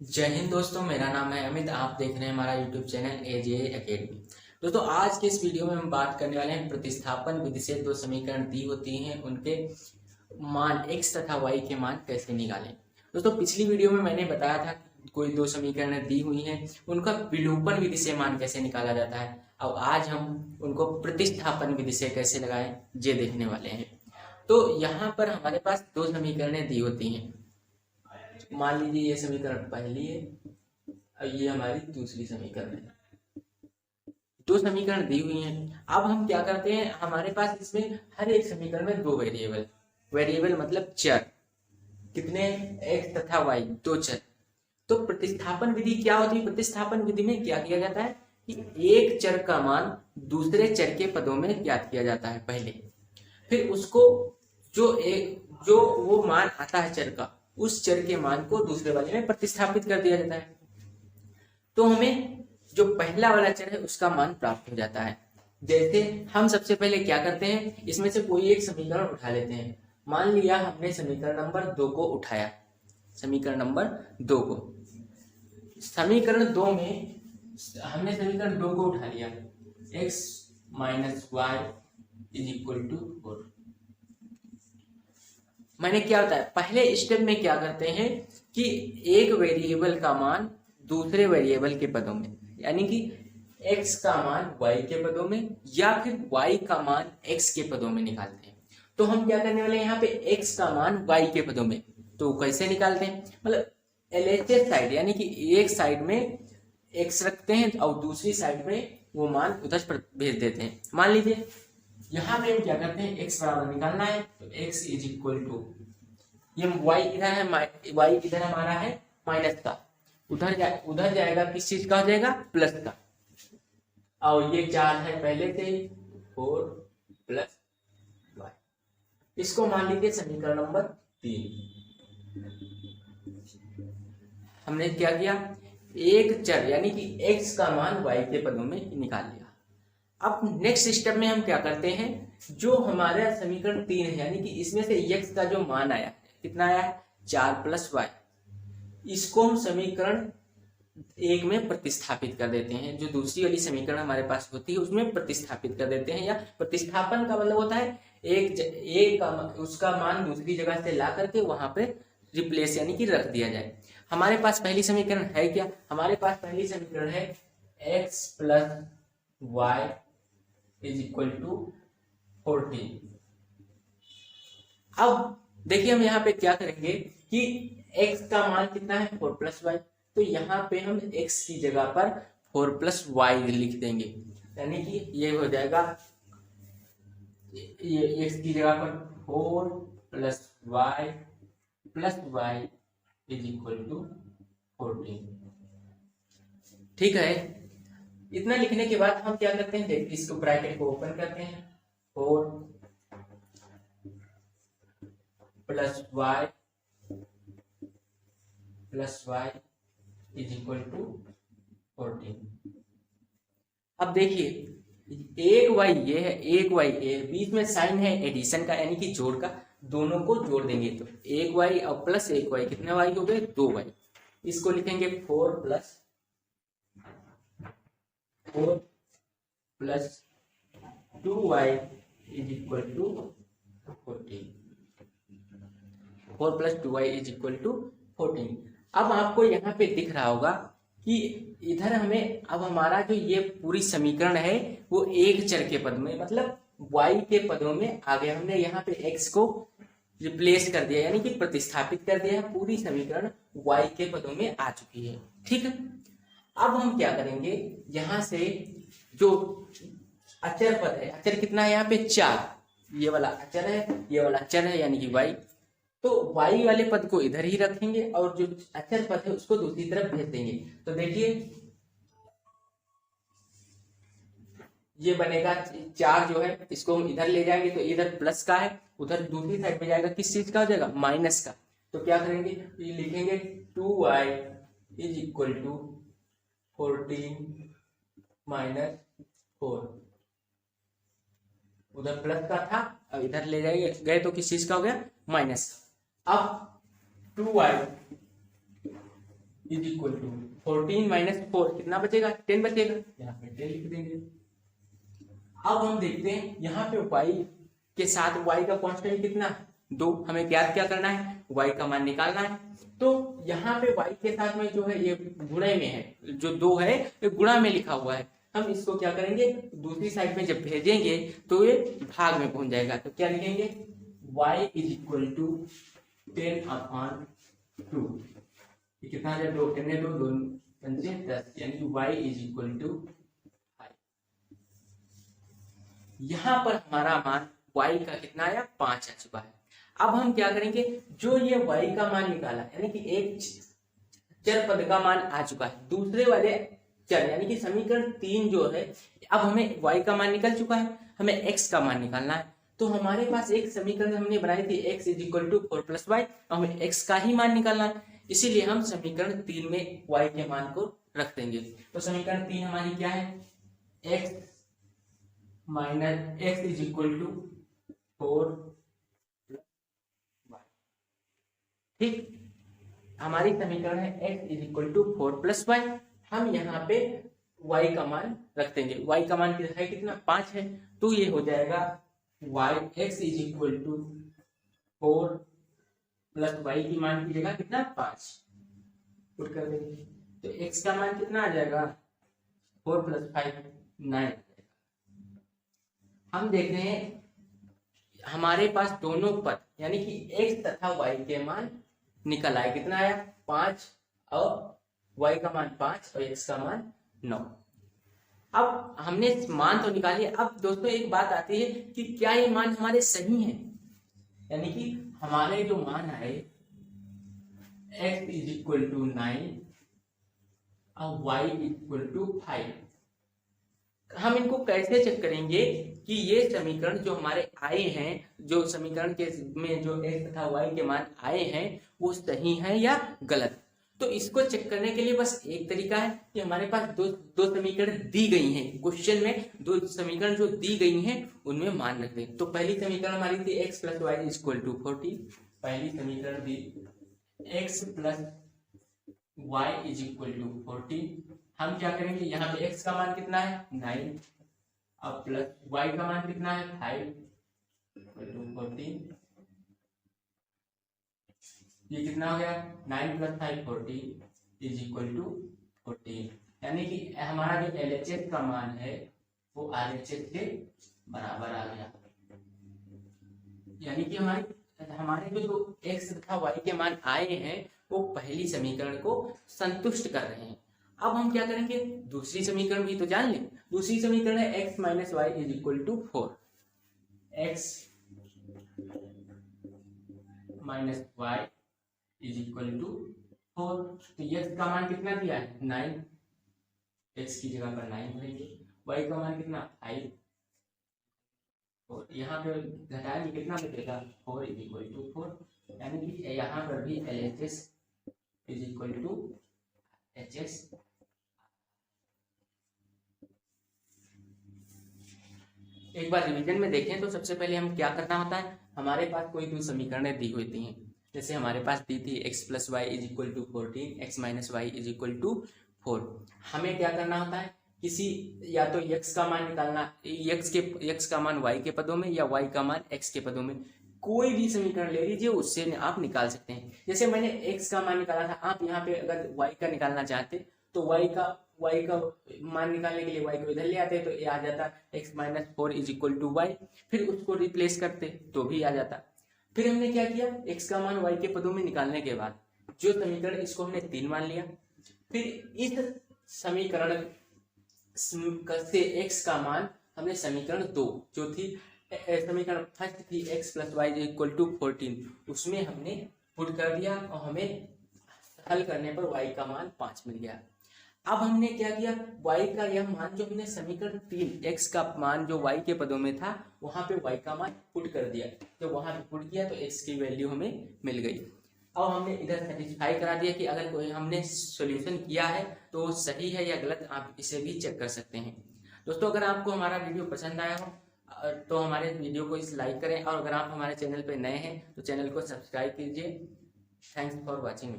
जय हिंद दोस्तों, मेरा नाम है अमित। आप देख रहे हैं हमारा यूट्यूब चैनल एजे एकेडमी। दोस्तों, आज के इस वीडियो में हम बात करने वाले हैं प्रतिस्थापन विधि से दो समीकरण दी होती हैं, उनके मान x तथा y के मान कैसे निकालें। दोस्तों, पिछली वीडियो में मैंने बताया था कि कोई दो समीकरण दी हुई हैं, उनका विलोपन विधि से मान कैसे निकाला जाता है। अब आज हम उनको प्रतिस्थापन विधि से कैसे लगाएं ये देखने वाले हैं। तो यहाँ पर हमारे पास दो समीकरणें दी होती हैं। मान लीजिए ये समीकरण पहली है और ये हमारी दूसरी समीकरण है। दो समीकरण दी हुई हैं। अब हम क्या करते हैं, हमारे पास इसमें हर एक समीकरण में दो वेरिएबल, वेरिएबल मतलब चर, कितने x तथा y, दो चर। तो प्रतिस्थापन विधि क्या होती है? प्रतिस्थापन विधि में क्या किया जाता है कि एक चर का मान दूसरे चर के पदों में ज्ञात किया जाता है पहले, फिर उसको जो वो मान आता है चर का, उस चर के मान को दूसरे वाले में प्रतिस्थापित कर दिया जाता है। तो हमें जो पहला वाला चर है उसका मान प्राप्त हो जाता है। जैसे हम सबसे पहले क्या करते हैं, इसमें से कोई एक समीकरण उठा लेते हैं। मान लिया हमने समीकरण नंबर 2 को उठाया, समीकरण नंबर 2 को, समीकरण 2 में हमने समीकरण 2 को उठा लिया, x minus y is equal to 4। मैंने क्या बताया, पहले स्टेप में क्या करते हैं कि एक वेरिएबल का मान दूसरे वेरिएबल के पदों में, यानी कि x का मान y के पदों में या फिर y का मान x के पदों में निकालते हैं। तो हम क्या करने वाले हैं, यहाँ पे x का मान y के पदों में, तो कैसे निकालते हैं, मतलब एलएचएस साइड, यानी कि एक साइड में x रखते हैं और दूसरी साइड में वो मान उधर पर भेज देते हैं। मान लीजिए यहाँ पे हम क्या करते हैं, x बराबर निकालना है, तो x इज इक्वल टू, ये y इधर है, y इधर हमारा है माइनस का, उधर जाएगा, किस चीज का हो जाएगा, प्लस का। और ये 4 है पहले से ही, 4 प्लस y, इसको मान लीजिए समीकरण नंबर 3। हमने क्या किया, एक चर यानी कि x का मान y के पदों में निकाल लिया। अब नेक्स्ट स्टेप में हम क्या करते हैं, जो हमारा समीकरण 3 है, यानी कि इसमें से x का जो मान आया, कितना आया है, 4 प्लस y, इसको हम समीकरण 1 में प्रतिस्थापित कर देते हैं। जो दूसरी वाली समीकरण हमारे पास होती है उसमें प्रतिस्थापित कर देते हैं, या प्रतिस्थापन का मतलब होता है एक का उसका मान दूसरी जगह से ला करके वहां पे रिप्लेस यानी कि रख दिया जाए। हमारे पास पहली समीकरण है क्या, हमारे पास पहली समीकरण है x plus y is equal to 14। अब देखिए हम यहाँ पे क्या करेंगे कि x का मान कितना है, 4 प्लस वाई, तो यहाँ पे हम x की जगह पर 4 प्लस वाई लिख देंगे, यानी कि ये हो जाएगा, ये x की जगह पर 4 plus y is equal to 14। ठीक है, इतना लिखने के बाद हम क्या करते हैं, देखिए इसको ब्रैकेट को ओपन करते हैं, 4 plus y is equal to 14। अब देखिए एक वाई ये है, एक वाई ये, बीच में साइन है एडिशन का यानी कि जोड़ का, दोनों को जोड़ देंगे तो एक वाई और प्लस एक वाई, कितने वाई हो गए, 2 वाई। इसको लिखेंगे 4 plus 2 y is equal to 14। 4 plus 2 y is equal to 14। अब आपको यहाँ पे दिख रहा होगा कि इधर हमें, अब हमारा जो ये पूरी समीकरण है वो एक चर के पद में, मतलब y के पदों में आ गया। हमने यहाँ पे x को रिप्लेस कर दिया, यानी कि प्रतिस्थापित कर दिया, पूरी समीकरण y के पदों में आ चुकी है। ठीक है, अब हम क्या करेंगे, यहाँ से जो अचर पद है, अचर कितना है यहाँ पे 4, ये वाला अचर है, ये वाला चर है यानी कि y, तो y वाले पद को इधर ही रखेंगे और जो अचर पद है उसको दूसरी तरफ भेज देंगे। तो देखिए ये बनेगा 4 जो है, इसको हम इधर ले जाएंगे तो इधर प्लस का है, उधर दूसरी साइड में जाएगा, किस चीज का हो जाएगा, माइनस का। तो क्या करेंगे, ये लिखेंगे 2y is equal to 14 minus 4, उधर प्लस का था अब इधर ले जाएंगे गए तो किस चीज का हो गया, माइनस। अब 2y is equal to 14 minus 4 कितना बचेगा, 10 बचेगा, यहाँ पे 10 लिख देंगे। अब हम देखते हैं यहाँ पे y के साथ y का कांस्टेंट कितना, 2, हमें ज्ञात क्या करना है, y का मान निकालना है। तो यहाँ पे y के साथ में जो है ये गुणे में है, जो 2 है ये गुणा में लिखा हुआ है, हम इसको क्या करेंगे, दूसरी साइड में जब भेजेंगे तो ये भाग में पहुंच जाएगा। तो क्या लिखेंगे, y इज इक्वल टू 10/2, ये कितना है, 2 10 2 5 10, यानी कि y इज इक्वल टू 5। यहाँ पर हमारा मान y का कितना आया, 5 आ चुका है। अब हम क्या करेंगे, जो ये y का मान निकाला, यानी कि एक चर पद का मान आ चुका है, दूसरे वाले चर यानी कि समीकरण 3 जो है, अब हमें y का मान निकल चुका है, हमें x का मान निकालना है। तो हमारे पास एक समीकरण हमने बनाई थी x is equal to 4 + y, हमें x का ही मान निकालना है, इसीलिए हम समीकरण 3 में y के मान को रख देंगे। तो समीकरण 3 हमारी क्या है, x minus x is equal to 4 y, ठीक, हमारी समीकरण है x is equal to 4 + y। हम यहाँ पे y का मान रख देंगे, y का मान है कितना, 5 है, तो ये हो जाएगा y x is equal to 4 + y की मान की जगह कितना, 5 पुट कर देंगे। तो x का मान कितना आ जाएगा, 4 + 5 9। हम देख रहे हैं हमारे पास दोनों पद यानी कि x तथा y के मान निकल आए, कितना आया, 5, और y का मान 5 और x का मान 9। अब हमने मान तो निकाली, अब दोस्तों एक बात आती है कि क्या ये मान हमारे सही हैं, यानी कि हमारे जो मान आए x इज इक्वल टू 9 और y इक्वल टू 5, हम इनको कैसे चेक करेंगे कि ये समीकरण जो हमारे आए हैं, जो समीकरण के में जो x तथा y के मान आए हैं वो सही है या गलत। तो इसको चेक करने के लिए बस एक तरीका है कि हमारे पास दो समीकरण दी गई हैं, क्वेश्चन में 2 समीकरण जो दी गई हैं उनमें मान रख दें। तो पहली समीकरण हमारी थी x + y is equal to 40, पहली समीकरण थी x + y is equal to 40। हम क्या करेंगे, यहाँ पे x का मान कितना है, 9, अब प्लस y का मान कितना है, 5 = 14, ये कितना हो गया, 9 + 5 40 इज इक्वल टू 14, यानी कि हमारा जो LHS का मान है वो RHS के बराबर आ गया, यानी कि हमारे जो x तथा y के मान आए हैं वो पहली समीकरण को संतुष्ट कर रहे हैं। अब हम क्या करेंगे, दूसरी समीकरण भी तो जान लें। दूसरी समीकरण है x - y is equal to 4, x - y is equal to 4। तो x का मान कितना दिया है, 9, x की जगह पर 9 भरेंगे, y का मान कितना, 5, और यहाँ पे घटाएंगे कितना बचेगा, 4 इज इक्वल टू 4, यानी कि यहाँ पर भी LHS is equal to HS। एक बार रिवीजन में देखें तो सबसे पहले हम क्या करना होता है, हमारे पास कोई 2 समीकरणें दी होती हैं, जैसे हमारे पास दी थी x + y is equal to 14, x - y is equal to 4। हमें क्या करना होता है, किसी या तो x का मान निकालना, x का मान y के पदों में या y का मान x के पदों में, कोई भी समीकरण ले लीजिए उससे आप निकाल सकते हैं। जैसे मैंने x का मान निकाला था, आप यहाँ पे अगर y का निकालना चाहते तो y का मान निकालने के लिए y को इधर ले आते तो ये आ जाता x - 4 is equal to y, फिर उसको रिप्लेस करते तो भी आ जाता। फिर हमने क्या किया, x का मान y के पदों में निकालने के बाद जो समीकरण, इसको हमने 3 मान लिया, फिर इस समीकरण से x का मान हमने समीकरण 2 जो थी, समीकरण फर्स्ट थी x + y is equal to 14, उसमें हमने पुट कर दिया और हमें हल करने पर y का मान 5 मिल गया। अब हमने क्या किया, y का यह मान जो हमने समीकरण 3 x का मान जो y के पदों में था वहां पे y का मान पुट कर दिया, जब वहां पे पुट किया तो x की वैल्यू हमें मिल गई। अब हमने इधर सेटिस्फाई करा दिया कि अगर कोई हमने सॉल्यूशन किया है तो सही है या गलत, आप इसे भी चेक कर सकते हैं। दोस्तों अगर आपको हमारा वीडियो पसंद आया हो तो हमारे वीडियो को इस लाइक करें, और अगर आप हमारे चैनल पर नए हैं तो चैनल को सब्सक्राइब कीजिए। Thanks for watching.